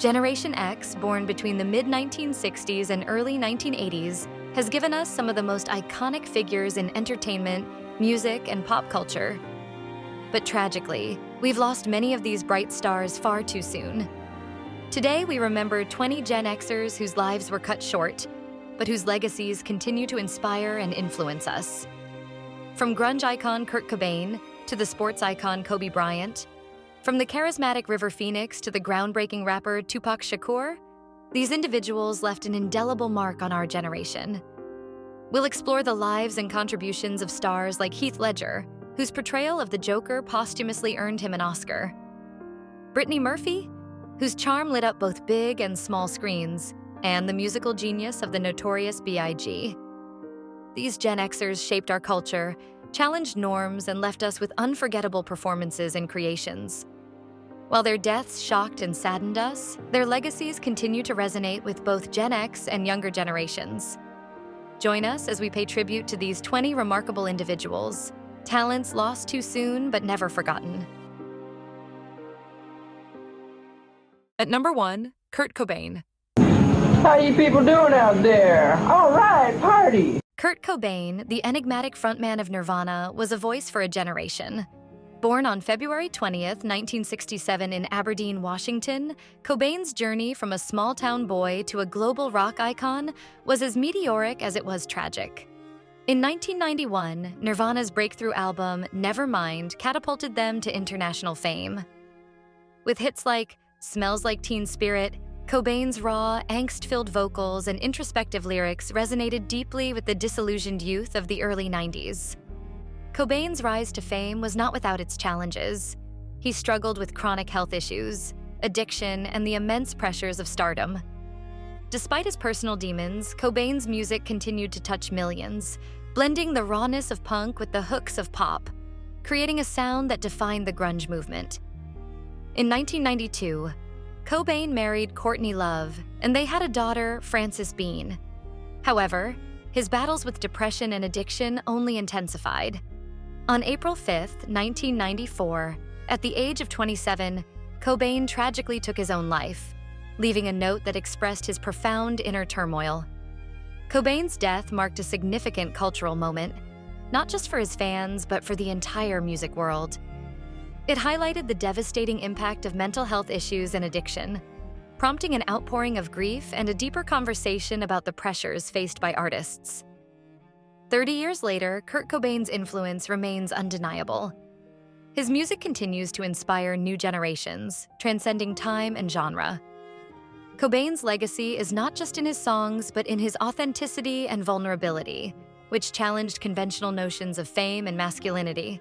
Generation X, born between the mid-1960s and early 1980s, has given us some of the most iconic figures in entertainment, music, and pop culture. But tragically, we've lost many of these bright stars far too soon. Today, we remember 20 Gen Xers whose lives were cut short, but whose legacies continue to inspire and influence us. From grunge icon Kurt Cobain to the sports icon Kobe Bryant, from the charismatic River Phoenix to the groundbreaking rapper Tupac Shakur, these individuals left an indelible mark on our generation. We'll explore the lives and contributions of stars like Heath Ledger, whose portrayal of the Joker posthumously earned him an Oscar. Brittany Murphy, whose charm lit up both big and small screens, and the musical genius of the Notorious B.I.G. These Gen Xers shaped our culture, challenged norms, and left us with unforgettable performances and creations. While their deaths shocked and saddened us, their legacies continue to resonate with both Gen X and younger generations. Join us as we pay tribute to these 20 remarkable individuals, talents lost too soon but never forgotten. At number 1, Kurt Cobain. How you people doing out there? All right, party! Kurt Cobain, the enigmatic frontman of Nirvana, was a voice for a generation. Born on February 20th, 1967 in Aberdeen, Washington, Cobain's journey from a small-town boy to a global rock icon was as meteoric as it was tragic. In 1991, Nirvana's breakthrough album, Nevermind, catapulted them to international fame. With hits like Smells Like Teen Spirit, Cobain's raw, angst-filled vocals and introspective lyrics resonated deeply with the disillusioned youth of the early 90s. Cobain's rise to fame was not without its challenges. He struggled with chronic health issues, addiction, and the immense pressures of stardom. Despite his personal demons, Cobain's music continued to touch millions, blending the rawness of punk with the hooks of pop, creating a sound that defined the grunge movement. In 1992, Cobain married Courtney Love, and they had a daughter, Frances Bean. However, his battles with depression and addiction only intensified. On April 5, 1994, at the age of 27, Cobain tragically took his own life, leaving a note that expressed his profound inner turmoil. Cobain's death marked a significant cultural moment, not just for his fans, but for the entire music world. It highlighted the devastating impact of mental health issues and addiction, prompting an outpouring of grief and a deeper conversation about the pressures faced by artists. 30 years later, Kurt Cobain's influence remains undeniable. His music continues to inspire new generations, transcending time and genre. Cobain's legacy is not just in his songs, but in his authenticity and vulnerability, which challenged conventional notions of fame and masculinity.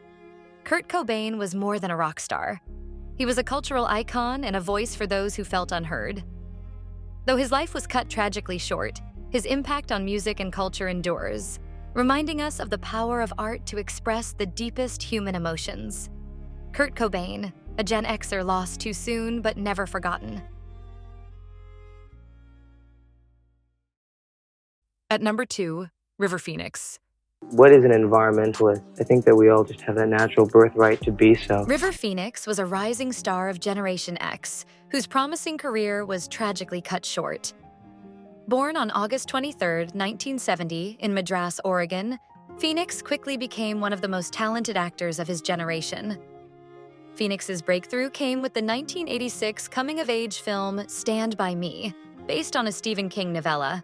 Kurt Cobain was more than a rock star. He was a cultural icon and a voice for those who felt unheard. Though his life was cut tragically short, his impact on music and culture endures, reminding us of the power of art to express the deepest human emotions. Kurt Cobain, a Gen Xer lost too soon but never forgotten. At number 2, River Phoenix. What is an environmentalist? I think that we all just have that natural birthright to be so. River Phoenix was a rising star of Generation X, whose promising career was tragically cut short. Born on August 23, 1970, in Madras, Oregon, Phoenix quickly became one of the most talented actors of his generation. Phoenix's breakthrough came with the 1986 coming-of-age film Stand By Me, based on a Stephen King novella.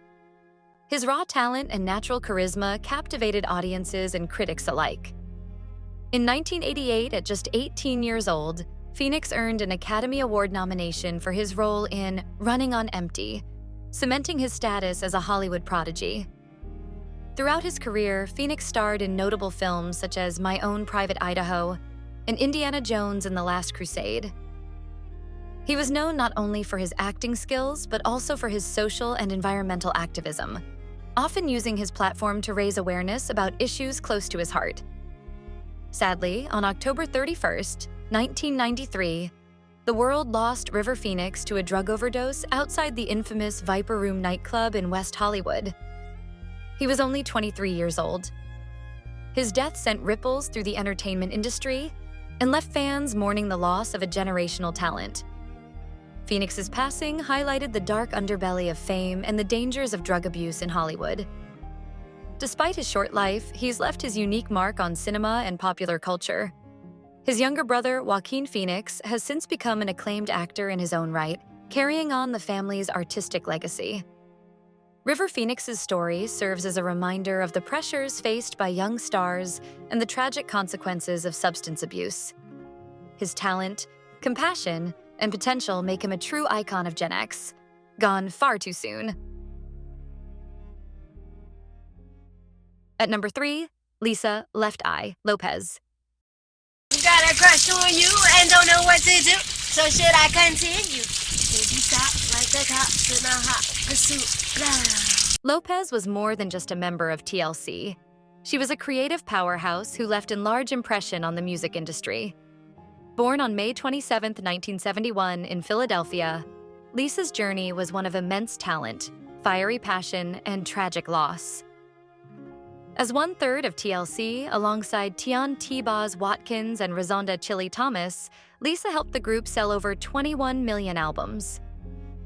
His raw talent and natural charisma captivated audiences and critics alike. In 1988, at just 18 years old, Phoenix earned an Academy Award nomination for his role in Running on Empty, cementing his status as a Hollywood prodigy. Throughout his career, Phoenix starred in notable films such as My Own Private Idaho and Indiana Jones and the Last Crusade. He was known not only for his acting skills, but also for his social and environmental activism, often using his platform to raise awareness about issues close to his heart. Sadly, on October 31st, 1993, the world lost River Phoenix to a drug overdose outside the infamous Viper Room nightclub in West Hollywood. He was only 23 years old. His death sent ripples through the entertainment industry and left fans mourning the loss of a generational talent. Phoenix's passing highlighted the dark underbelly of fame and the dangers of drug abuse in Hollywood. Despite his short life, he's left his unique mark on cinema and popular culture. His younger brother, Joaquin Phoenix, has since become an acclaimed actor in his own right, carrying on the family's artistic legacy. River Phoenix's story serves as a reminder of the pressures faced by young stars and the tragic consequences of substance abuse. His talent, compassion, and potential make him a true icon of Gen X, gone far too soon. At number 3, Lisa Left Eye Lopes. Got a crush on you and don't know what to do. So should I continue? Should you stop like the cops in a hot pursuit? Blah. Lopes was more than just a member of TLC. She was a creative powerhouse who left a large impression on the music industry. Born on May 27, 1971, in Philadelphia, Lisa's journey was one of immense talent, fiery passion, and tragic loss. As one-third of TLC, alongside Tion T-Boz Watkins and Razonda Chili Thomas, Lisa helped the group sell over 21 million albums.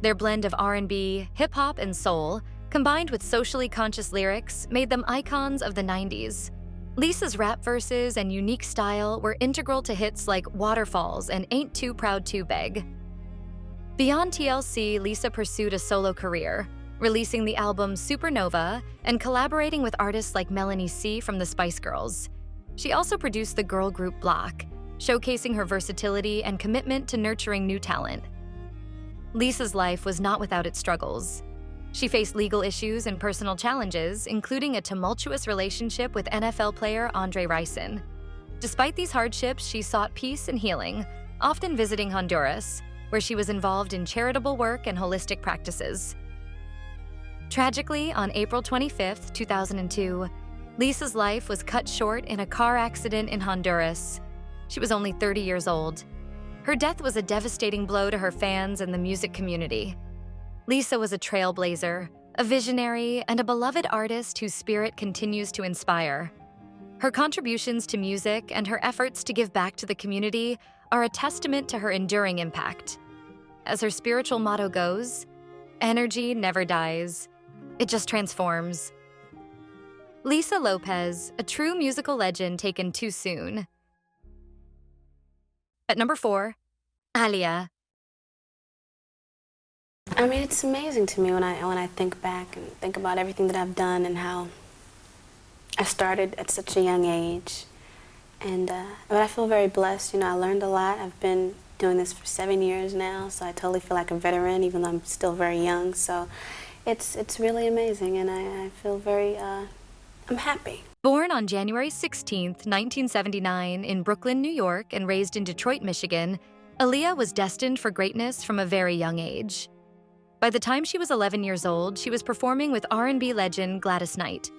Their blend of R&B, hip-hop, and soul, combined with socially conscious lyrics, made them icons of the 90s. Lisa's rap verses and unique style were integral to hits like Waterfalls and Ain't Too Proud to Beg. Beyond TLC, Lisa pursued a solo career, releasing the album Supernova and collaborating with artists like Melanie C from the Spice Girls. She also produced the girl group Block, showcasing her versatility and commitment to nurturing new talent. Lisa's life was not without its struggles. She faced legal issues and personal challenges, including a tumultuous relationship with NFL player Andre Rison. Despite these hardships, she sought peace and healing, often visiting Honduras, where she was involved in charitable work and holistic practices. Tragically, on April 25, 2002, Lisa's life was cut short in a car accident in Honduras. She was only 30 years old. Her death was a devastating blow to her fans and the music community. Lisa was a trailblazer, a visionary, and a beloved artist whose spirit continues to inspire. Her contributions to music and her efforts to give back to the community are a testament to her enduring impact. As her spiritual motto goes, energy never dies. It just transforms. Lisa Lopes, a true musical legend taken too soon. At number 4, Aaliyah. I mean, it's amazing to me when I think back and think about everything that I've done and how I started at such a young age. And but I feel very blessed. You know, I learned a lot. I've been doing this for 7 years now, so I totally feel like a veteran, even though I'm still very young. So it's really amazing, and I feel very, I'm happy. Born on January 16, 1979, in Brooklyn, New York, and raised in Detroit, Michigan, Aaliyah was destined for greatness from a very young age. By the time she was 11 years old, she was performing with R&B legend Gladys Knight.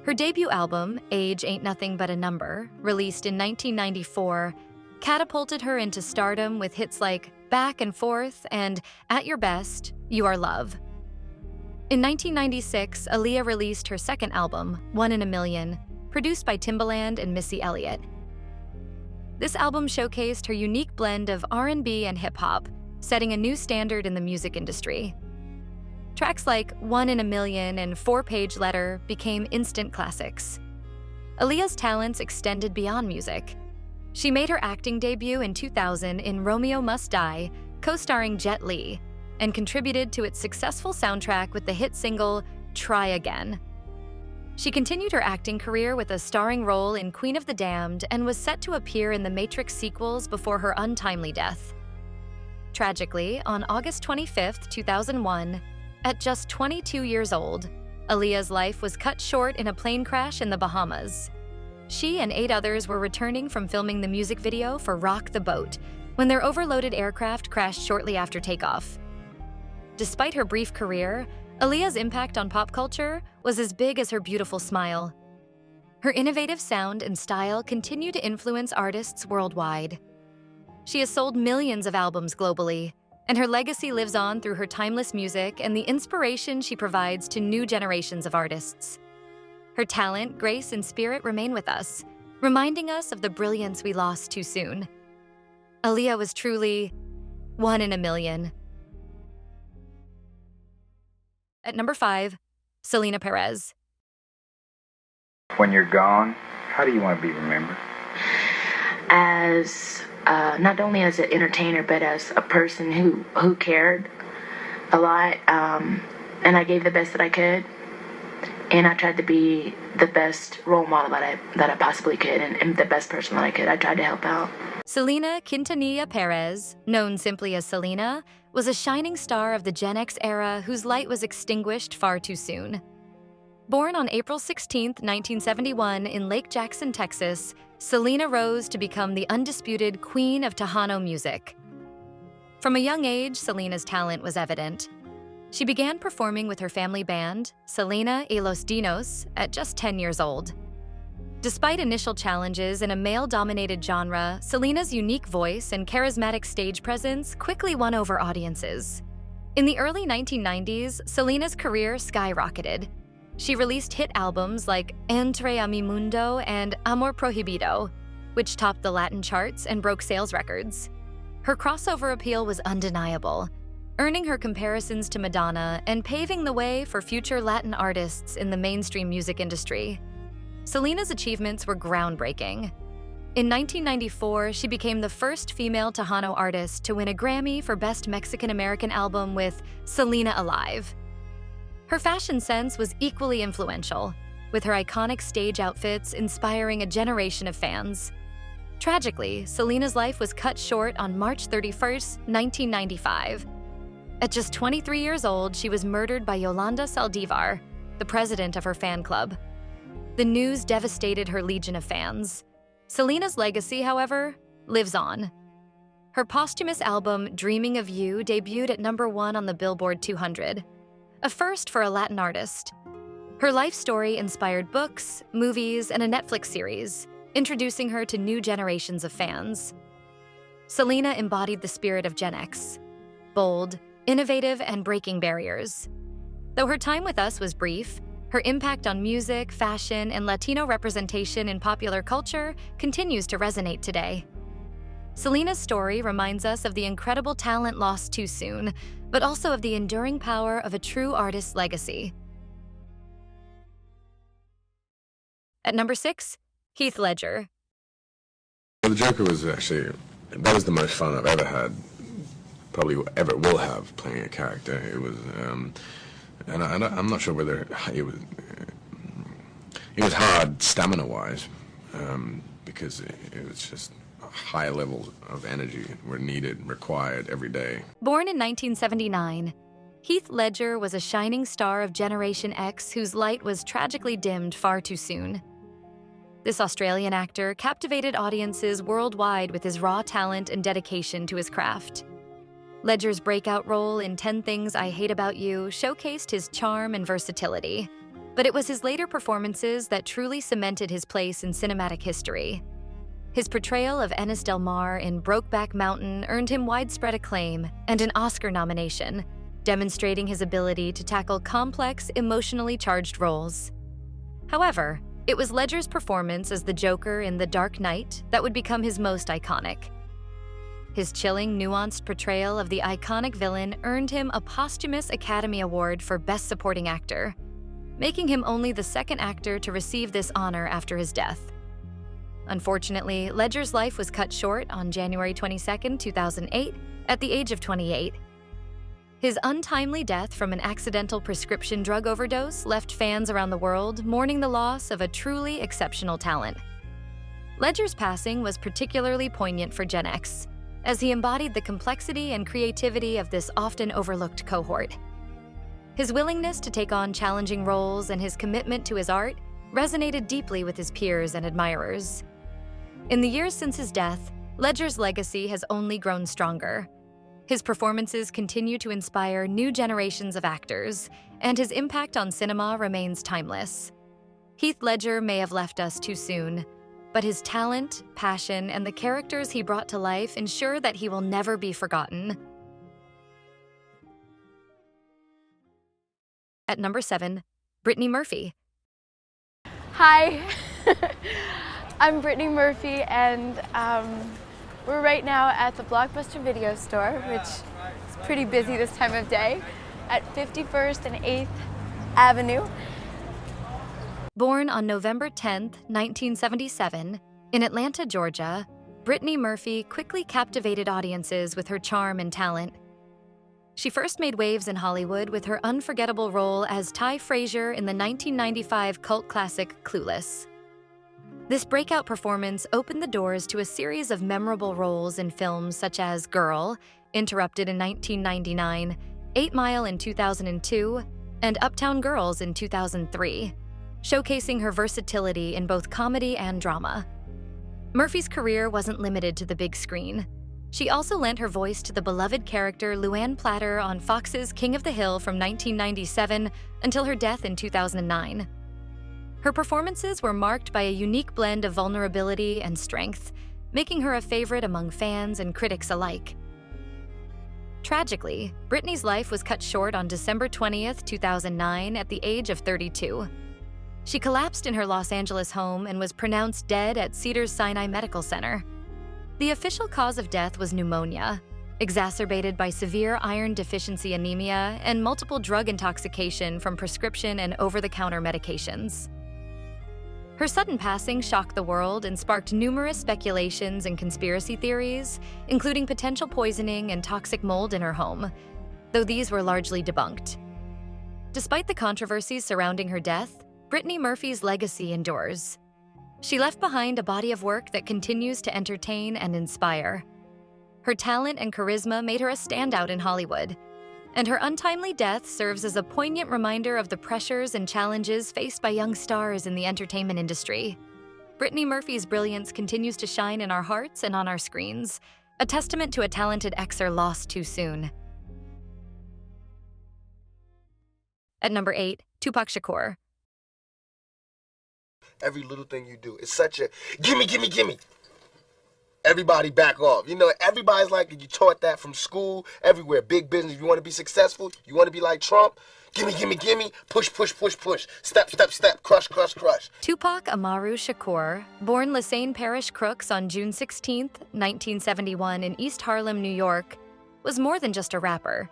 Her debut album, Age Ain't Nothing But a Number, released in 1994, catapulted her into stardom with hits like Back and Forth and At Your Best, You Are Love. In 1996, Aaliyah released her second album, One in a Million, produced by Timbaland and Missy Elliott. This album showcased her unique blend of R&B and hip-hop, setting a new standard in the music industry. Tracks like One in a Million and 4-Page Letter became instant classics. Aaliyah's talents extended beyond music. She made her acting debut in 2000 in Romeo Must Die, co-starring Jet Li, and contributed to its successful soundtrack with the hit single Try Again. She continued her acting career with a starring role in Queen of the Damned and was set to appear in the Matrix sequels before her untimely death. Tragically, on August 25, 2001, at just 22 years old, Aaliyah's life was cut short in a plane crash in the Bahamas. She and 8 others were returning from filming the music video for Rock the Boat when their overloaded aircraft crashed shortly after takeoff. Despite her brief career, Aaliyah's impact on pop culture was as big as her beautiful smile. Her innovative sound and style continue to influence artists worldwide. She has sold millions of albums globally, and her legacy lives on through her timeless music and the inspiration she provides to new generations of artists. Her talent, grace, and spirit remain with us, reminding us of the brilliance we lost too soon. Aaliyah was truly one in a million, At number 5, Selena Pérez. When you're gone, how do you want to be remembered? As not only as an entertainer, but as a person who cared a lot, and I gave the best that I could, and I tried to be the best role model that I possibly could, and the best person that I could. I tried to help out. Selena Quintanilla-Pérez, known simply as Selena, was a shining star of the Gen X era whose light was extinguished far too soon. Born on April 16, 1971 in Lake Jackson, Texas, Selena rose to become the undisputed queen of Tejano music. From a young age, Selena's talent was evident. She began performing with her family band, Selena y los Dinos, at just 10 years old. Despite initial challenges in a male-dominated genre, Selena's unique voice and charismatic stage presence quickly won over audiences. In the early 1990s, Selena's career skyrocketed. She released hit albums like Entre a mi mundo and Amor Prohibido, which topped the Latin charts and broke sales records. Her crossover appeal was undeniable, earning her comparisons to Madonna and paving the way for future Latin artists in the mainstream music industry. Selena's achievements were groundbreaking. In 1994, she became the first female Tejano artist to win a Grammy for Best Mexican-American Album with Selena Alive. Her fashion sense was equally influential, with her iconic stage outfits inspiring a generation of fans. Tragically, Selena's life was cut short on March 31, 1995. At just 23 years old, she was murdered by Yolanda Saldivar, the president of her fan club. The news devastated her legion of fans. Selena's legacy, however, lives on. Her posthumous album, Dreaming of You, debuted at number 1 on the Billboard 200, a first for a Latin artist. Her life story inspired books, movies, and a Netflix series, introducing her to new generations of fans. Selena embodied the spirit of Gen X, bold, innovative, and breaking barriers. Though her time with us was brief, her impact on music, fashion, and Latino representation in popular culture continues to resonate today. Selena's story reminds us of the incredible talent lost too soon, but also of the enduring power of a true artist's legacy. At number 6, Heath Ledger. The Joker was actually, that was the most fun I've ever had, probably ever will have, playing a character. It was, and I'm not sure whether it was hard stamina-wise, because it was just high levels of energy were required every day. Born in 1979, Heath Ledger was a shining star of Generation X whose light was tragically dimmed far too soon. This Australian actor captivated audiences worldwide with his raw talent and dedication to his craft. Ledger's breakout role in 10 Things I Hate About You showcased his charm and versatility, but it was his later performances that truly cemented his place in cinematic history. His portrayal of Ennis Del Mar in Brokeback Mountain earned him widespread acclaim and an Oscar nomination, demonstrating his ability to tackle complex, emotionally charged roles. However, it was Ledger's performance as the Joker in The Dark Knight that would become his most iconic. His chilling, nuanced portrayal of the iconic villain earned him a posthumous Academy Award for Best Supporting Actor, making him only the second actor to receive this honor after his death. Unfortunately, Ledger's life was cut short on January 22, 2008, at the age of 28. His untimely death from an accidental prescription drug overdose left fans around the world mourning the loss of a truly exceptional talent. Ledger's passing was particularly poignant for Gen X, as he embodied the complexity and creativity of this often overlooked cohort. His willingness to take on challenging roles and his commitment to his art resonated deeply with his peers and admirers. In the years since his death, Ledger's legacy has only grown stronger. His performances continue to inspire new generations of actors, and his impact on cinema remains timeless. Heath Ledger may have left us too soon, but his talent, passion, and the characters he brought to life ensure that he will never be forgotten. At number 7, Brittany Murphy. Hi, I'm Brittany Murphy, and we're right now at the Blockbuster Video Store, which is pretty busy this time of day. at 51st and 8th Avenue. Born on November 10, 1977, in Atlanta, Georgia, Brittany Murphy quickly captivated audiences with her charm and talent. She first made waves in Hollywood with her unforgettable role as Ty Frazier in the 1995 cult classic Clueless. This breakout performance opened the doors to a series of memorable roles in films such as Girl, Interrupted in 1999, 8 Mile in 2002, and Uptown Girls in 2003, showcasing her versatility in both comedy and drama. Murphy's career wasn't limited to the big screen. She also lent her voice to the beloved character Luann Platter on Fox's King of the Hill from 1997 until her death in 2009. Her performances were marked by a unique blend of vulnerability and strength, making her a favorite among fans and critics alike. Tragically, Brittany's life was cut short on December 20th, 2009 at the age of 32. She collapsed in her Los Angeles home and was pronounced dead at Cedars-Sinai Medical Center. The official cause of death was pneumonia, exacerbated by severe iron deficiency anemia and multiple drug intoxication from prescription and over-the-counter medications. Her sudden passing shocked the world and sparked numerous speculations and conspiracy theories, including potential poisoning and toxic mold in her home, though these were largely debunked. Despite the controversies surrounding her death, Brittany Murphy's legacy endures. She left behind a body of work that continues to entertain and inspire. Her talent and charisma made her a standout in Hollywood, and her untimely death serves as a poignant reminder of the pressures and challenges faced by young stars in the entertainment industry. Brittany Murphy's brilliance continues to shine in our hearts and on our screens, a testament to a talented Xer lost too soon. At number 8, Tupac Shakur. Every little thing you do. It's such a gimme, gimme, gimme. Everybody back off. You know, everybody's like, you taught that from school, everywhere. Big business. You want to be successful? You want to be like Trump? Gimme, gimme, gimme. Push, push, push, push. Step, step, step. Crush, crush, crush. Tupac Amaru Shakur, born Lasagne Parish Crooks on June 16, 1971 in East Harlem, New York, was more than just a rapper.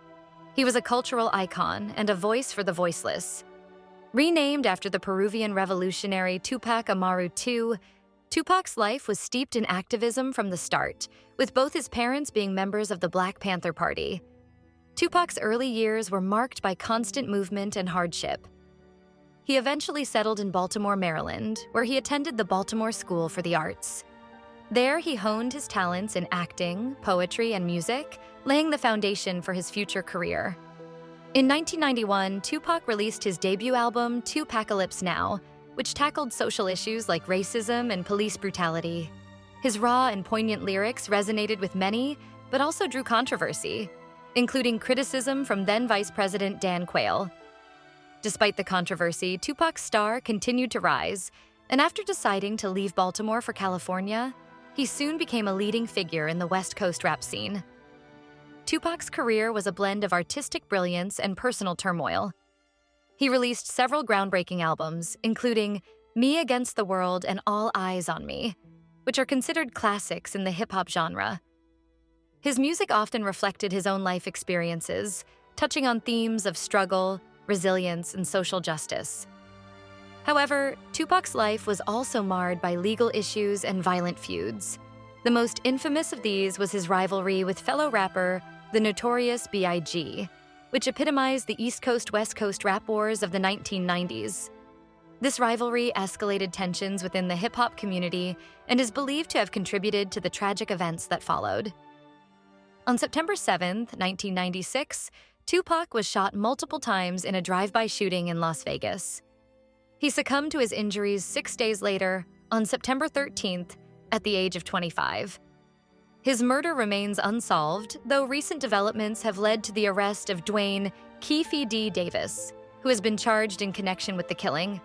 He was a cultural icon and a voice for the voiceless. Renamed after the Peruvian revolutionary Tupac Amaru II, Tupac's life was steeped in activism from the start, with both his parents being members of the Black Panther Party. Tupac's early years were marked by constant movement and hardship. He eventually settled in Baltimore, Maryland, where he attended the Baltimore School for the Arts. There, he honed his talents in acting, poetry, and music, laying the foundation for his future career. In 1991, Tupac released his debut album, Tupacalypse Now, which tackled social issues like racism and police brutality. His raw and poignant lyrics resonated with many, but also drew controversy, including criticism from then Vice President Dan Quayle. Despite the controversy, Tupac's star continued to rise, and after deciding to leave Baltimore for California, he soon became a leading figure in the West Coast rap scene. Tupac's career was a blend of artistic brilliance and personal turmoil. He released several groundbreaking albums, including Me Against the World and All Eyes on Me, which are considered classics in the hip-hop genre. His music often reflected his own life experiences, touching on themes of struggle, resilience, and social justice. However, Tupac's life was also marred by legal issues and violent feuds. The most infamous of these was his rivalry with fellow rapper, the Notorious B.I.G., which epitomized the East Coast-West Coast rap wars of the 1990s. This rivalry escalated tensions within the hip-hop community and is believed to have contributed to the tragic events that followed. On September 7, 1996, Tupac was shot multiple times in a drive-by shooting in Las Vegas. He succumbed to his injuries 6 days later, on September 13th, at the age of 25. His murder remains unsolved, though recent developments have led to the arrest of Dwayne Keefe D. Davis, who has been charged in connection with the killing.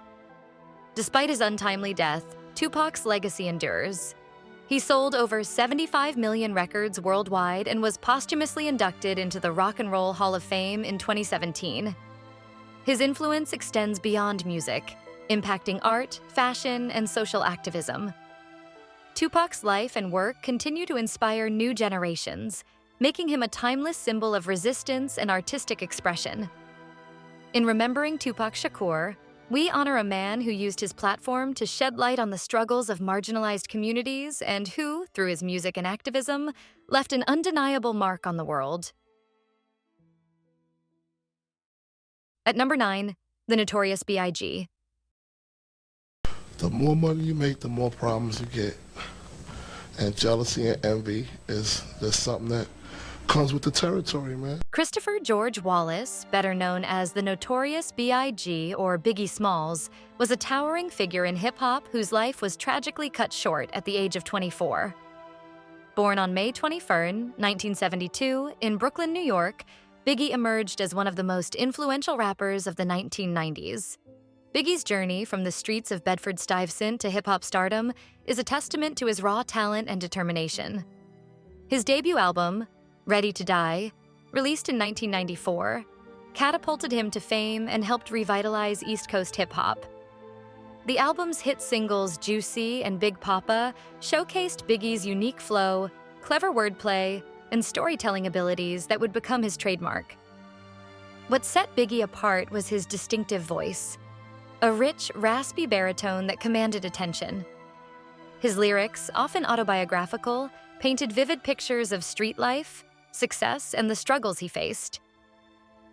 Despite his untimely death, Tupac's legacy endures. He sold over 75 million records worldwide and was posthumously inducted into the Rock and Roll Hall of Fame in 2017. His influence extends beyond music, impacting art, fashion, and social activism. Tupac's life and work continue to inspire new generations, making him a timeless symbol of resistance and artistic expression. In remembering Tupac Shakur, we honor a man who used his platform to shed light on the struggles of marginalized communities and who, through his music and activism, left an undeniable mark on the world. At number 9, the Notorious B.I.G. The more money you make, the more problems you get. And jealousy and envy is just something that comes with the territory, man. Christopher George Wallace, better known as the Notorious B.I.G. or Biggie Smalls, was a towering figure in hip-hop whose life was tragically cut short at the age of 24. Born on May 21, 1972, in Brooklyn, New York, Biggie emerged as one of the most influential rappers of the 1990s. Biggie's journey from the streets of Bedford-Stuyvesant to hip-hop stardom is a testament to his raw talent and determination. His debut album, Ready to Die, released in 1994, catapulted him to fame and helped revitalize East Coast hip-hop. The album's hit singles Juicy and Big Papa showcased Biggie's unique flow, clever wordplay, and storytelling abilities that would become his trademark. What set Biggie apart was his distinctive voice, a rich, raspy baritone that commanded attention. His lyrics, often autobiographical, painted vivid pictures of street life, success, and the struggles he faced.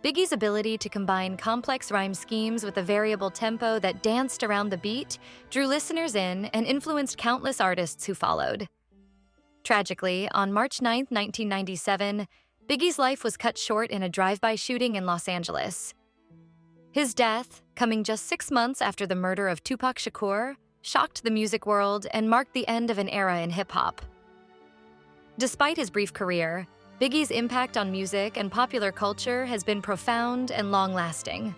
Biggie's ability to combine complex rhyme schemes with a variable tempo that danced around the beat drew listeners in and influenced countless artists who followed. Tragically, on March 9, 1997, Biggie's life was cut short in a drive-by shooting in Los Angeles. His death, coming just 6 months after the murder of Tupac Shakur, shocked the music world and marked the end of an era in hip-hop. Despite his brief career, Biggie's impact on music and popular culture has been profound and long-lasting.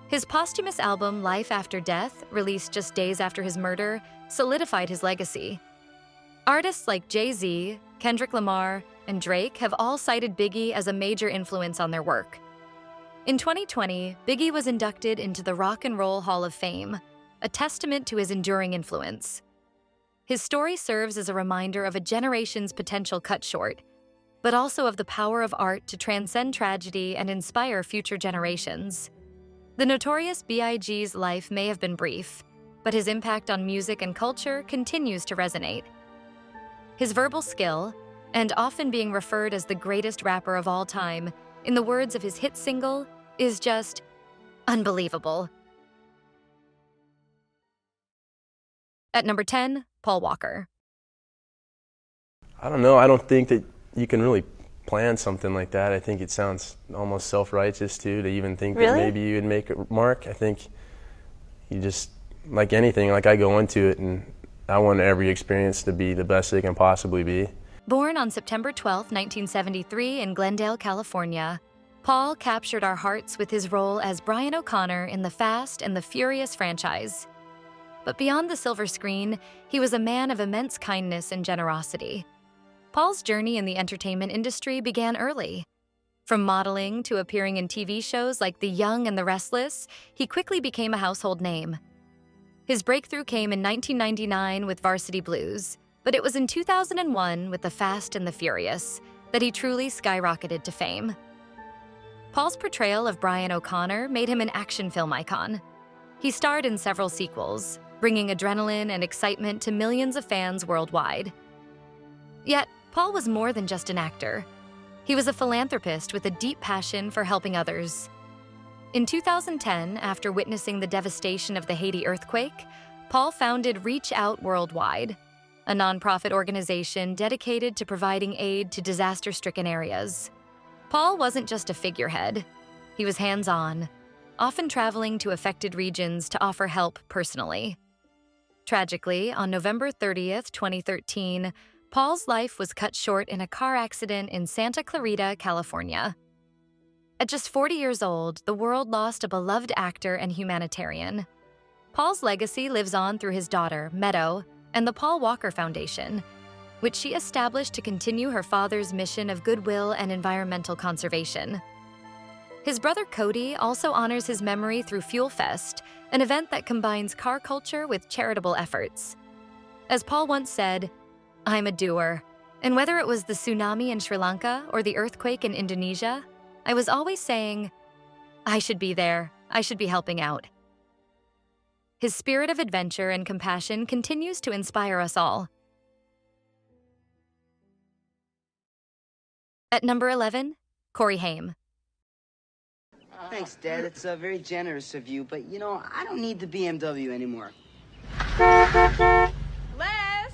His posthumous album, Life After Death, released just days after his murder, solidified his legacy. Artists like Jay-Z, Kendrick Lamar, and Drake have all cited Biggie as a major influence on their work. In 2020, Biggie was inducted into the Rock and Roll Hall of Fame, a testament to his enduring influence. His story serves as a reminder of a generation's potential cut short, but also of the power of art to transcend tragedy and inspire future generations. The Notorious B.I.G.'s life may have been brief, but his impact on music and culture continues to resonate. His verbal skill, and often being referred as the greatest rapper of all time, in the words of his hit single, is just unbelievable. At number 10, Paul Walker. I don't know. I don't think that you can really plan something like that. I think it sounds almost self-righteous, too, to even think that maybe you would make a mark. I think you just, like anything, like I go into it and I want every experience to be the best it can possibly be. Born on September 12, 1973 in Glendale, California, Paul captured our hearts with his role as Bryant O'Connor in the Fast and the Furious franchise. But beyond the silver screen, he was a man of immense kindness and generosity. Paul's journey in the entertainment industry began early. From modeling to appearing in TV shows like The Young and the Restless, he quickly became a household name. His breakthrough came in 1999 with Varsity Blues, but it was in 2001 with The Fast and the Furious that he truly skyrocketed to fame. Paul's portrayal of Bryant O'Connor made him an action film icon. He starred in several sequels, bringing adrenaline and excitement to millions of fans worldwide. Yet, Paul was more than just an actor. He was a philanthropist with a deep passion for helping others. In 2010, after witnessing the devastation of the Haiti earthquake, Paul founded Reach Out Worldwide, a nonprofit organization dedicated to providing aid to disaster-stricken areas. Paul wasn't just a figurehead. He was hands-on, often traveling to affected regions to offer help personally. Tragically, on November 30th, 2013, Paul's life was cut short in a car accident in Santa Clarita, California. At just 40 years old, the world lost a beloved actor and humanitarian. Paul's legacy lives on through his daughter, Meadow, and the Paul Walker Foundation, which she established to continue her father's mission of goodwill and environmental conservation. His brother Cody also honors his memory through Fuel Fest, an event that combines car culture with charitable efforts. As Paul once said, "I'm a doer. And whether it was the tsunami in Sri Lanka or the earthquake in Indonesia, I was always saying, I should be there. I should be helping out. His spirit of adventure and compassion continues to inspire us all. At number 11, Corey Haim. Thanks, Dad. It's very generous of you, but you know, I don't need the BMW anymore. Les!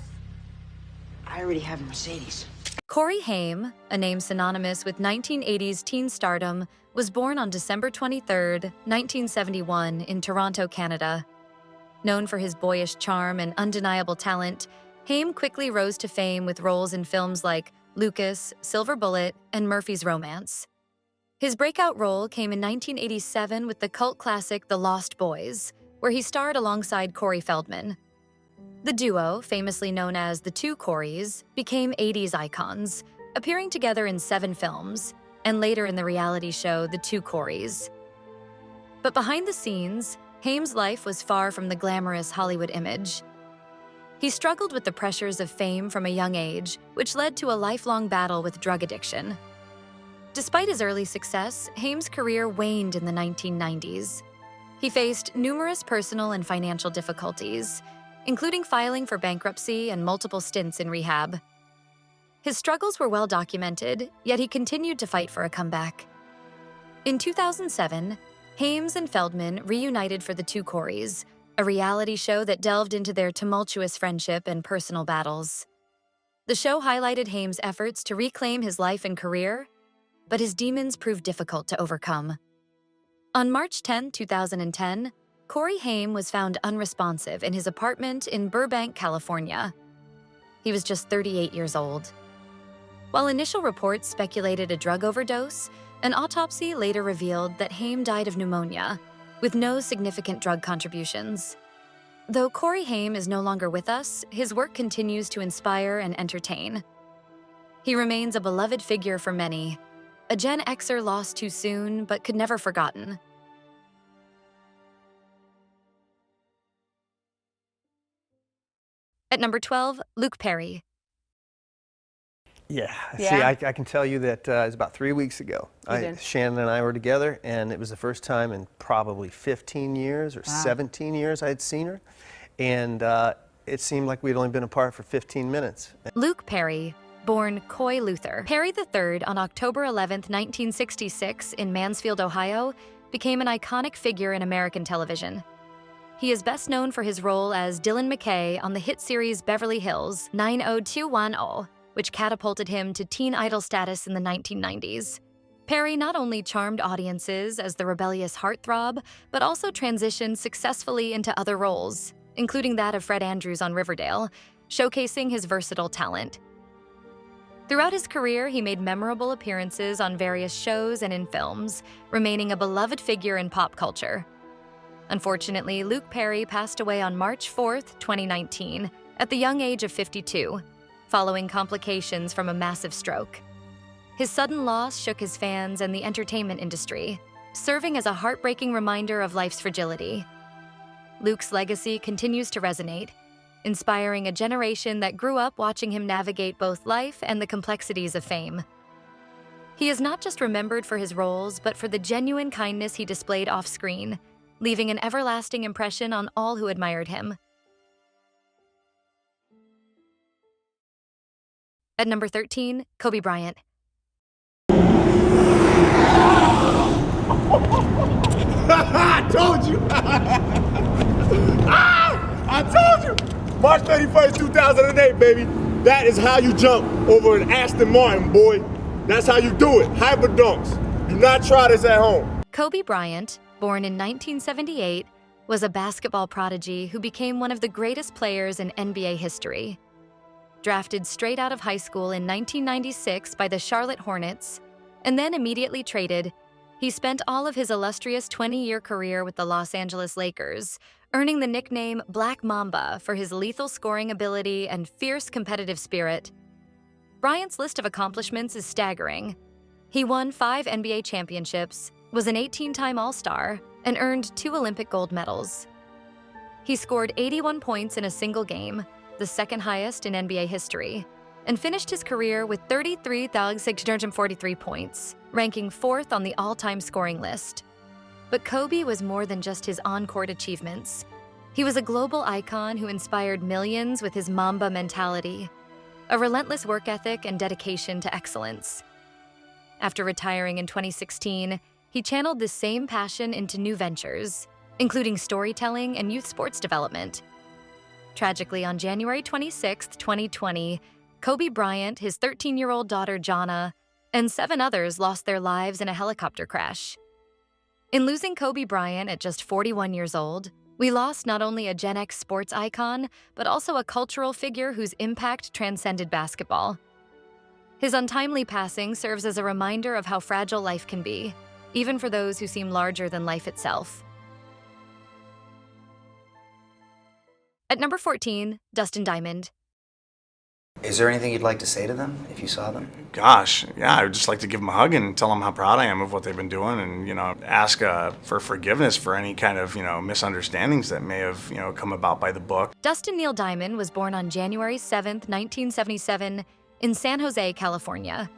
I already have a Mercedes. Corey Haim, a name synonymous with 1980s teen stardom, was born on December 23, 1971, in Toronto, Canada. Known for his boyish charm and undeniable talent, Haim quickly rose to fame with roles in films like Lucas, Silver Bullet, and Murphy's Romance. His breakout role came in 1987 with the cult classic The Lost Boys, where he starred alongside Corey Feldman. The duo, famously known as the Two Coreys, became 80s icons, appearing together in 7 films, and later in the reality show The Two Coreys. But behind the scenes, Haim's life was far from the glamorous Hollywood image. He struggled with the pressures of fame from a young age, which led to a lifelong battle with drug addiction. Despite his early success, Haim's career waned in the 1990s. He faced numerous personal and financial difficulties, including filing for bankruptcy and multiple stints in rehab. His struggles were well documented, yet he continued to fight for a comeback. In 2007, Haim and Feldman reunited for The Two Coreys, a reality show that delved into their tumultuous friendship and personal battles. The show highlighted Haim's efforts to reclaim his life and career, but his demons proved difficult to overcome. On March 10, 2010, Corey Haim was found unresponsive in his apartment in Burbank, California. He was just 38 years old. While initial reports speculated a drug overdose, an autopsy later revealed that Haim died of pneumonia, with no significant drug contributions. Though Corey Haim is no longer with us, his work continues to inspire and entertain. He remains a beloved figure for many, a Gen Xer lost too soon but could never forgotten. At number 12, Luke Perry. Yeah. See, I can tell you that it was about 3 weeks ago. Shannon and I were together, and it was the first time in probably 15 years or 17 years I had seen her. And it seemed like we'd only been apart for 15 minutes. Luke Perry, born Coy Luther Perry III on October 11, 1966 in Mansfield, Ohio, became an iconic figure in American television. He is best known for his role as Dylan McKay on the hit series Beverly Hills 90210, which catapulted him to teen idol status in the 1990s. Perry not only charmed audiences as the rebellious heartthrob, but also transitioned successfully into other roles, including that of Fred Andrews on Riverdale, showcasing his versatile talent. Throughout his career, he made memorable appearances on various shows and in films, remaining a beloved figure in pop culture. Unfortunately, Luke Perry passed away on March 4, 2019, at the young age of 52, following complications from a massive stroke. His sudden loss shook his fans and the entertainment industry, serving as a heartbreaking reminder of life's fragility. Luke's legacy continues to resonate, inspiring a generation that grew up watching him navigate both life and the complexities of fame. He is not just remembered for his roles, but for the genuine kindness he displayed off-screen, leaving an everlasting impression on all who admired him. At number 13, Kobe Bryant. I told you! I told you! March 31st, 2008, baby. That is how you jump over an Aston Martin, boy. That's how you do it. Hyper dunks. Do not try this at home. Kobe Bryant, born in 1978, was a basketball prodigy who became one of the greatest players in NBA history. Drafted straight out of high school in 1996 by the Charlotte Hornets, and then immediately traded, he spent all of his illustrious 20-year career with the Los Angeles Lakers, earning the nickname Black Mamba for his lethal scoring ability and fierce competitive spirit. Bryant's list of accomplishments is staggering. He won 5 NBA championships, was an 18-time All-Star, and earned 2 Olympic gold medals. He scored 81 points in a single game, the second highest in NBA history, and finished his career with 33,643 points, ranking 4th on the all-time scoring list. But Kobe was more than just his on-court achievements. He was a global icon who inspired millions with his Mamba mentality, a relentless work ethic and dedication to excellence. After retiring in 2016, he channeled this same passion into new ventures, including storytelling and youth sports development. Tragically, on January 26, 2020, Kobe Bryant, his 13-year-old daughter Jonna, and 7 others lost their lives in a helicopter crash. In losing Kobe Bryant at just 41 years old, we lost not only a Gen X sports icon, but also a cultural figure whose impact transcended basketball. His untimely passing serves as a reminder of how fragile life can be, even for those who seem larger than life itself. At number 14, Dustin Diamond. Is there anything you'd like to say to them if you saw them? Gosh, yeah, I would just like to give them a hug and tell them how proud I am of what they've been doing, and ask for forgiveness for any kind of misunderstandings that may have come about by the book. Dustin Neil Diamond was born on January 7, 1977, in San Jose, California.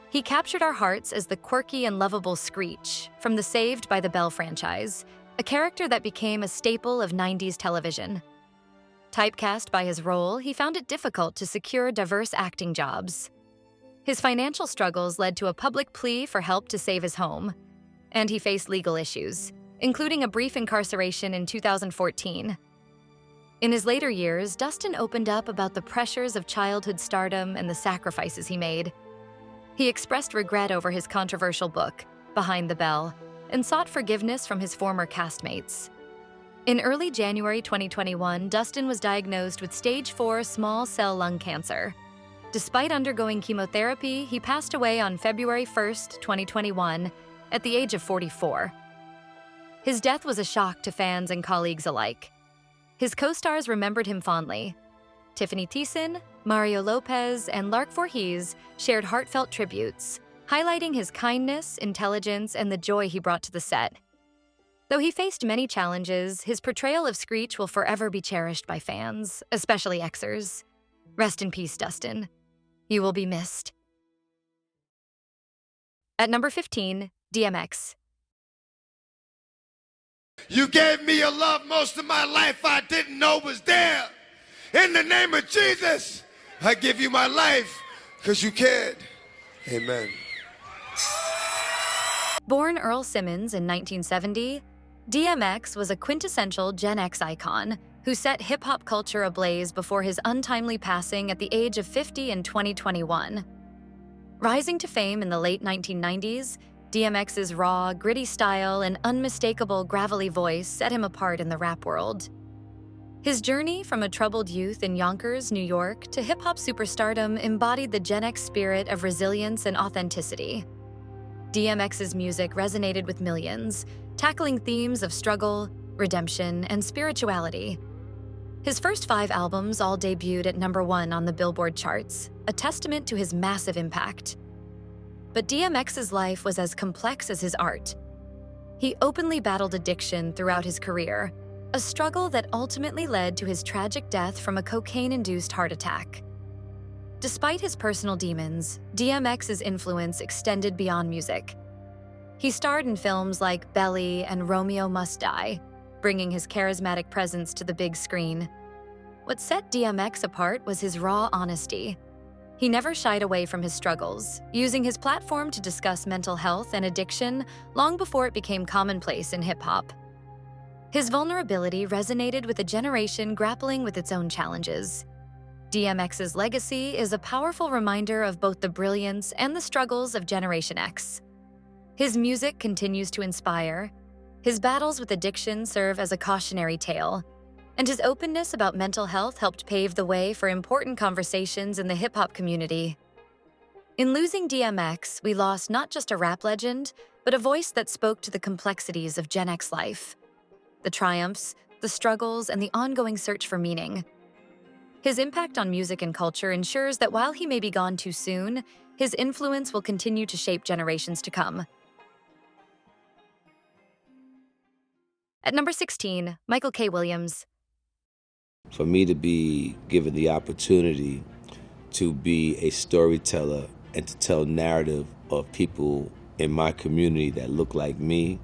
He captured our hearts as the quirky and lovable Screech from the Saved by the Bell franchise, a character that became a staple of 90s television. Typecast by his role, he found it difficult to secure diverse acting jobs. His financial struggles led to a public plea for help to save his home, and he faced legal issues, including a brief incarceration in 2014. In his later years, Dustin opened up about the pressures of childhood stardom and the sacrifices he made. He expressed regret over his controversial book, Behind the Bell, and sought forgiveness from his former castmates. In early January 2021, Dustin was diagnosed with stage 4 small cell lung cancer. Despite undergoing chemotherapy, he passed away on February 1, 2021, at the age of 44. His death was a shock to fans and colleagues alike. His co-stars remembered him fondly. Tiffany Thiessen, Mario Lopes, and Lark Voorhees shared heartfelt tributes, highlighting his kindness, intelligence, and the joy he brought to the set. Though he faced many challenges, his portrayal of Screech will forever be cherished by fans, especially Xers. Rest in peace, Dustin. You will be missed. At number 15, DMX. You gave me a love most of my life I didn't know was there. In the name of Jesus, I give you my life because you cared. Amen. Born Earl Simmons in 1970, DMX was a quintessential Gen X icon who set hip-hop culture ablaze before his untimely passing at the age of 50 in 2021. Rising to fame in the late 1990s, DMX's raw, gritty style and unmistakable gravelly voice set him apart in the rap world. His journey from a troubled youth in Yonkers, New York, to hip-hop superstardom embodied the Gen X spirit of resilience and authenticity. DMX's music resonated with millions, tackling themes of struggle, redemption, and spirituality. His first 5 albums all debuted at number 1 on the Billboard charts, a testament to his massive impact. But DMX's life was as complex as his art. He openly battled addiction throughout his career, a struggle that ultimately led to his tragic death from a cocaine-induced heart attack. Despite his personal demons, DMX's influence extended beyond music. He starred in films like Belly and Romeo Must Die, bringing his charismatic presence to the big screen. What set DMX apart was his raw honesty. He never shied away from his struggles, using his platform to discuss mental health and addiction long before it became commonplace in hip-hop. His vulnerability resonated with a generation grappling with its own challenges. DMX's legacy is a powerful reminder of both the brilliance and the struggles of Generation X. His music continues to inspire, his battles with addiction serve as a cautionary tale, and his openness about mental health helped pave the way for important conversations in the hip-hop community. In losing DMX, we lost not just a rap legend, but a voice that spoke to the complexities of Gen X life, the triumphs, the struggles, and the ongoing search for meaning. His impact on music and culture ensures that while he may be gone too soon, his influence will continue to shape generations to come. At number 16, Michael K. Williams. For me to be given the opportunity to be a storyteller and to tell narrative of people in my community that look like me.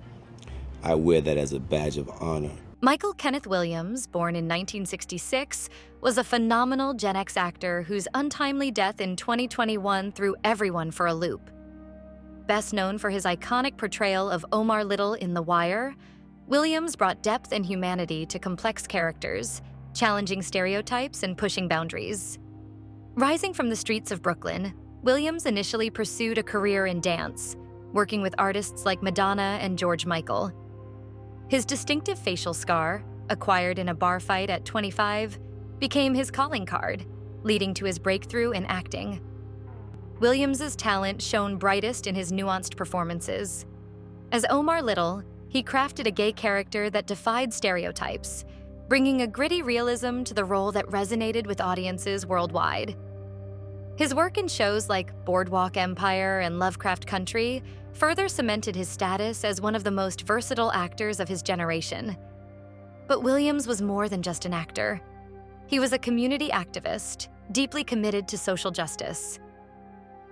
I wear that as a badge of honor. Michael Kenneth Williams, born in 1966, was a phenomenal Gen X actor whose untimely death in 2021 threw everyone for a loop. Best known for his iconic portrayal of Omar Little in The Wire, Williams brought depth and humanity to complex characters, challenging stereotypes and pushing boundaries. Rising from the streets of Brooklyn, Williams initially pursued a career in dance, working with artists like Madonna and George Michael. His distinctive facial scar, acquired in a bar fight at 25, became his calling card, leading to his breakthrough in acting. Williams's talent shone brightest in his nuanced performances. As Omar Little, he crafted a gay character that defied stereotypes, bringing a gritty realism to the role that resonated with audiences worldwide. His work in shows like Boardwalk Empire and Lovecraft Country further cemented his status as one of the most versatile actors of his generation. But Williams was more than just an actor. He was a community activist, deeply committed to social justice.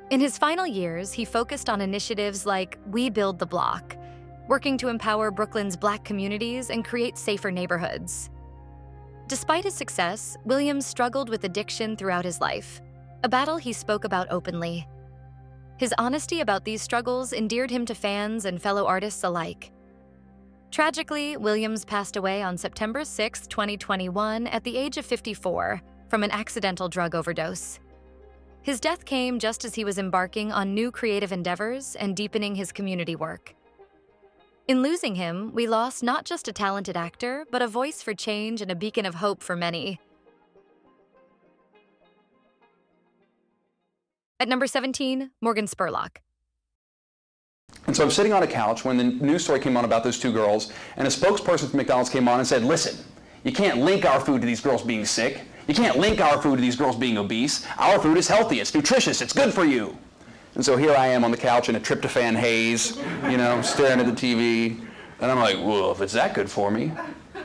In his final years, he focused on initiatives like We Build the Block, working to empower Brooklyn's Black communities and create safer neighborhoods. Despite his success, Williams struggled with addiction throughout his life, a battle he spoke about openly. His honesty about these struggles endeared him to fans and fellow artists alike. Tragically, Williams passed away on September 6, 2021, at the age of 54 from an accidental drug overdose. His death came just as he was embarking on new creative endeavors and deepening his community work. In losing him, we lost not just a talented actor, but a voice for change and a beacon of hope for many. At number 17, Morgan Spurlock. And so I'm sitting on a couch when the news story came on about those two girls, and a spokesperson from McDonald's came on and said, listen, you can't link our food to these girls being sick. You can't link our food to these girls being obese. Our food is healthy, it's nutritious, it's good for you. And so here I am on the couch in a tryptophan haze, staring at the TV. And I'm like, well, if it's that good for me,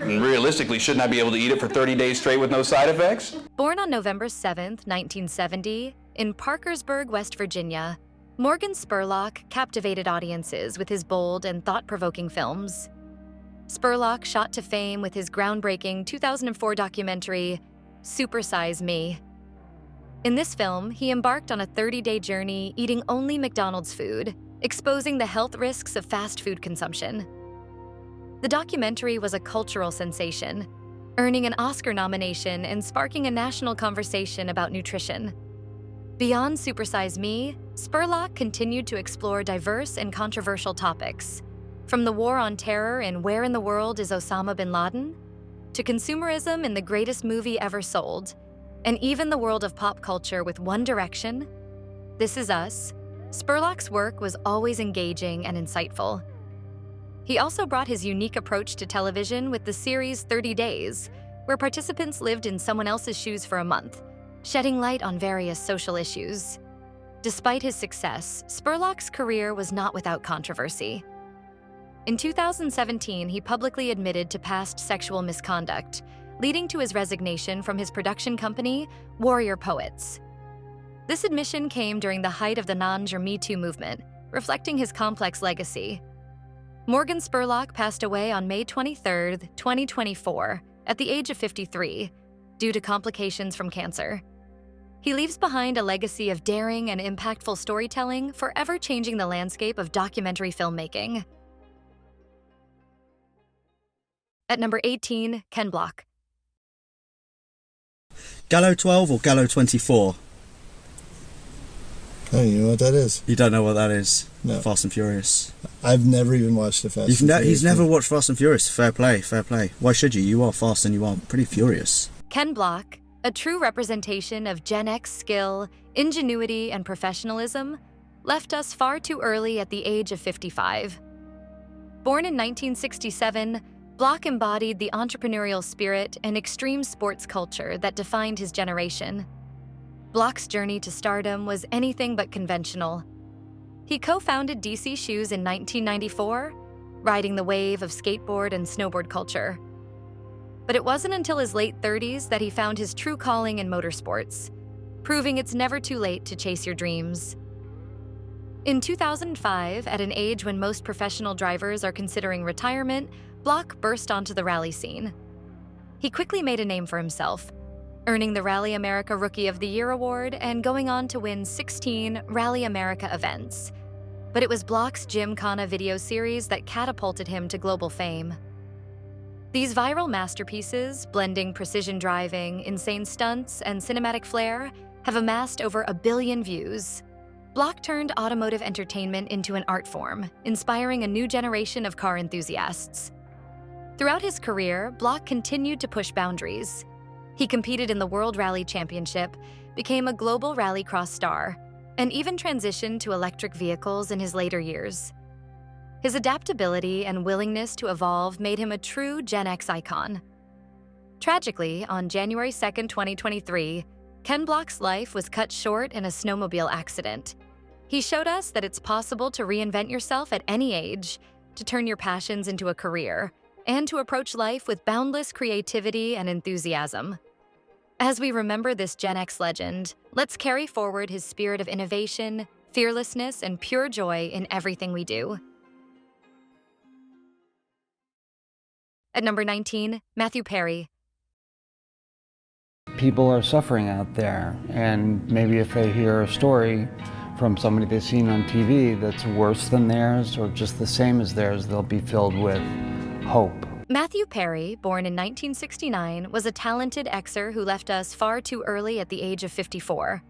and realistically, shouldn't I be able to eat it for 30 days straight with no side effects? Born on November 7, 1970, in Parkersburg, West Virginia, Morgan Spurlock captivated audiences with his bold and thought-provoking films. Spurlock shot to fame with his groundbreaking 2004 documentary, Super Size Me. In this film, he embarked on a 30-day journey eating only McDonald's food, exposing the health risks of fast food consumption. The documentary was a cultural sensation, earning an Oscar nomination and sparking a national conversation about nutrition. Beyond Super Size Me, Spurlock continued to explore diverse and controversial topics, from the war on terror in Where in the World is Osama bin Laden, to consumerism in The Greatest Movie Ever Sold, and even the world of pop culture with One Direction, This Is Us. Spurlock's work was always engaging and insightful. He also brought his unique approach to television with the series 30 Days, where participants lived in someone else's shoes for a month, shedding light on various social issues. Despite his success, Spurlock's career was not without controversy. In 2017, he publicly admitted to past sexual misconduct, leading to his resignation from his production company, Warrior Poets. This admission came during the height of the non-Me Too movement, reflecting his complex legacy. Morgan Spurlock passed away on May 23, 2024, at the age of 53, due to complications from cancer. He leaves behind a legacy of daring and impactful storytelling, forever changing the landscape of documentary filmmaking. At number 18, Ken Block. Gallo 12 or Gallo 24? Oh, you know what that is? You don't know what that is? No. Fast and Furious. I've never even watched the Fast and Furious. He's never watched Fast and Furious. Fair play, fair play. Why should you? You are fast and you are pretty furious. Ken Block, a true representation of Gen X skill, ingenuity, and professionalism, left us far too early at the age of 55. Born in 1967, Block embodied the entrepreneurial spirit and extreme sports culture that defined his generation. Block's journey to stardom was anything but conventional. He co-founded DC Shoes in 1994, riding the wave of skateboard and snowboard culture. But it wasn't until his late 30s that he found his true calling in motorsports, proving it's never too late to chase your dreams. In 2005, at an age when most professional drivers are considering retirement, Block burst onto the rally scene. He quickly made a name for himself, earning the Rally America Rookie of the Year award and going on to win 16 Rally America events. But it was Block's Gymkhana video series that catapulted him to global fame. These viral masterpieces, blending precision driving, insane stunts, and cinematic flair, have amassed over 1 billion views. Block turned automotive entertainment into an art form, inspiring a new generation of car enthusiasts. Throughout his career, Block continued to push boundaries. He competed in the World Rally Championship, became a global rallycross star, and even transitioned to electric vehicles in his later years. His adaptability and willingness to evolve made him a true Gen X icon. Tragically, on January 2, 2023, Ken Block's life was cut short in a snowmobile accident. He showed us that it's possible to reinvent yourself at any age, to turn your passions into a career, and to approach life with boundless creativity and enthusiasm. As we remember this Gen X legend, let's carry forward his spirit of innovation, fearlessness, and pure joy in everything we do. At number 19, Matthew Perry. People are suffering out there, and maybe if they hear a story from somebody they've seen on TV that's worse than theirs or just the same as theirs, they'll be filled with hope. Matthew Perry, born in 1969, was a talented Xer who left us far too early at the age of 54.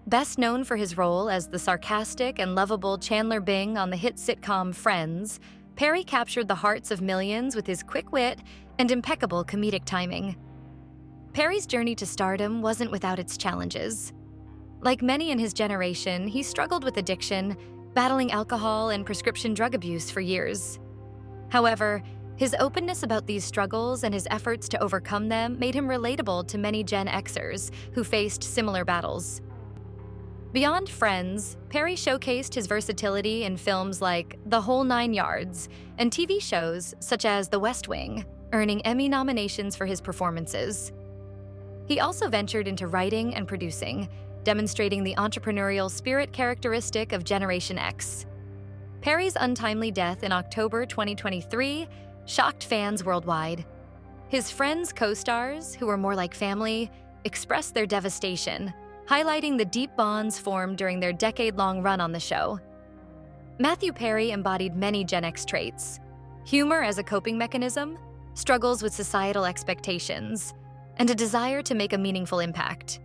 Best known for his role as the sarcastic and lovable Chandler Bing on the hit sitcom Friends, Perry captured the hearts of millions with his quick wit and impeccable comedic timing. Perry's journey to stardom wasn't without its challenges. Like many in his generation, he struggled with addiction, battling alcohol and prescription drug abuse for years. However, his openness about these struggles and his efforts to overcome them made him relatable to many Gen Xers who faced similar battles. Beyond Friends, Perry showcased his versatility in films like The Whole Nine Yards and TV shows such as The West Wing, earning Emmy nominations for his performances. He also ventured into writing and producing, demonstrating the entrepreneurial spirit characteristic of Generation X. Perry's untimely death in October 2023 shocked fans worldwide. His Friends co-stars, who were more like family, expressed their devastation, highlighting the deep bonds formed during their decade-long run on the show. Matthew Perry embodied many Gen X traits: humor as a coping mechanism, struggles with societal expectations, and a desire to make a meaningful impact.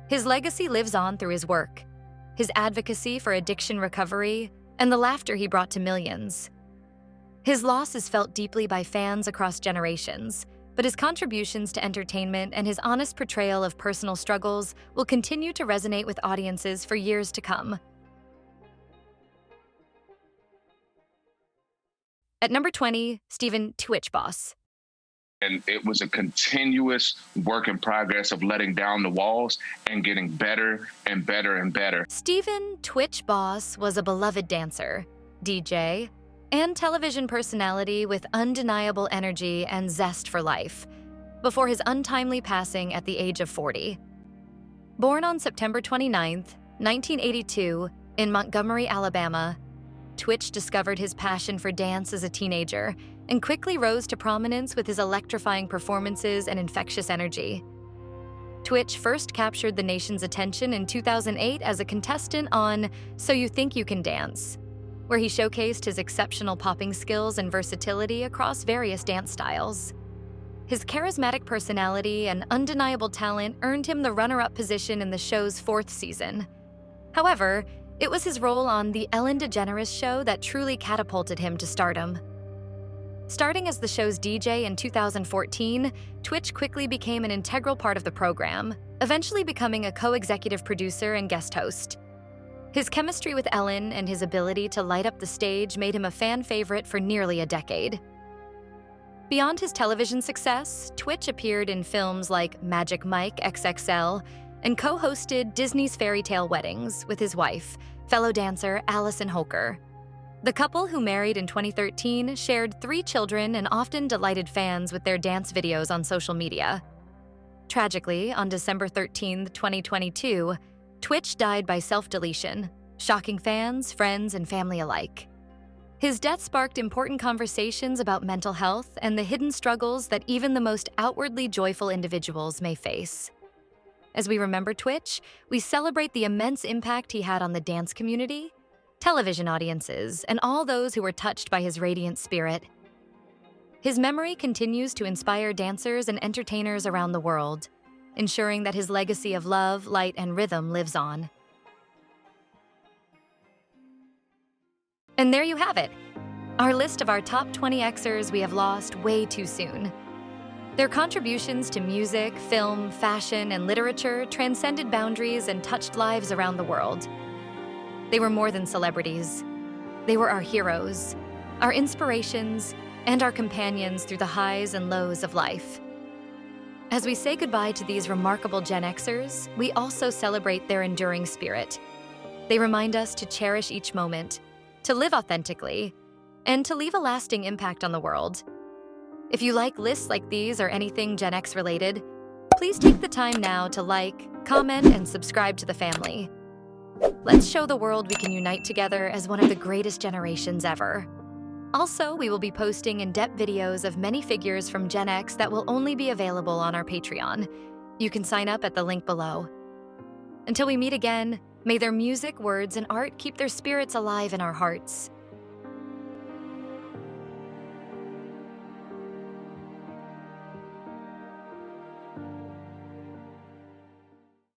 His legacy lives on through his work, his advocacy for addiction recovery, and the laughter he brought to millions. His loss is felt deeply by fans across generations, but his contributions to entertainment and his honest portrayal of personal struggles will continue to resonate with audiences for years to come. At number 20, Stephen Twitch Boss. And it was a continuous work in progress of letting down the walls and getting better and better and better. Stephen Twitch Boss was a beloved dancer, DJ, and television personality with undeniable energy and zest for life, before his untimely passing at the age of 40. Born on September 29, 1982, in Montgomery, Alabama, Twitch discovered his passion for dance as a teenager and quickly rose to prominence with his electrifying performances and infectious energy. Twitch first captured the nation's attention in 2008 as a contestant on So You Think You Can Dance, where he showcased his exceptional popping skills and versatility across various dance styles. His charismatic personality and undeniable talent earned him the runner-up position in the show's 4th season. However, it was his role on The Ellen DeGeneres Show that truly catapulted him to stardom. Starting as the show's DJ in 2014, Twitch quickly became an integral part of the program, eventually becoming a co-executive producer and guest host. His chemistry with Ellen and his ability to light up the stage made him a fan favorite for nearly a decade. Beyond his television success, Twitch appeared in films like Magic Mike XXL and co-hosted Disney's Fairy Tale Weddings with his wife, fellow dancer Allison Hoker. The couple, who married in 2013, shared 3 children and often delighted fans with their dance videos on social media. Tragically, on December 13, 2022, Twitch died by self-deletion, shocking fans, friends, and family alike. His death sparked important conversations about mental health and the hidden struggles that even the most outwardly joyful individuals may face. As we remember Twitch, we celebrate the immense impact he had on the dance community, television audiences, and all those who were touched by his radiant spirit. His memory continues to inspire dancers and entertainers around the world, ensuring that his legacy of love, light, and rhythm lives on. And there you have it, our list of our top 20 Xers we have lost way too soon. Their contributions to music, film, fashion, and literature transcended boundaries and touched lives around the world. They were more than celebrities. They were our heroes, our inspirations, and our companions through the highs and lows of life. As we say goodbye to these remarkable Gen Xers, we also celebrate their enduring spirit. They remind us to cherish each moment, to live authentically, and to leave a lasting impact on the world. If you like lists like these or anything Gen X related, please take the time now to like, comment, and subscribe to the family. Let's show the world we can unite together as one of the greatest generations ever. Also, we will be posting in-depth videos of many figures from Gen X that will only be available on our Patreon. You can sign up at the link below. Until we meet again, may their music, words, and art keep their spirits alive in our hearts.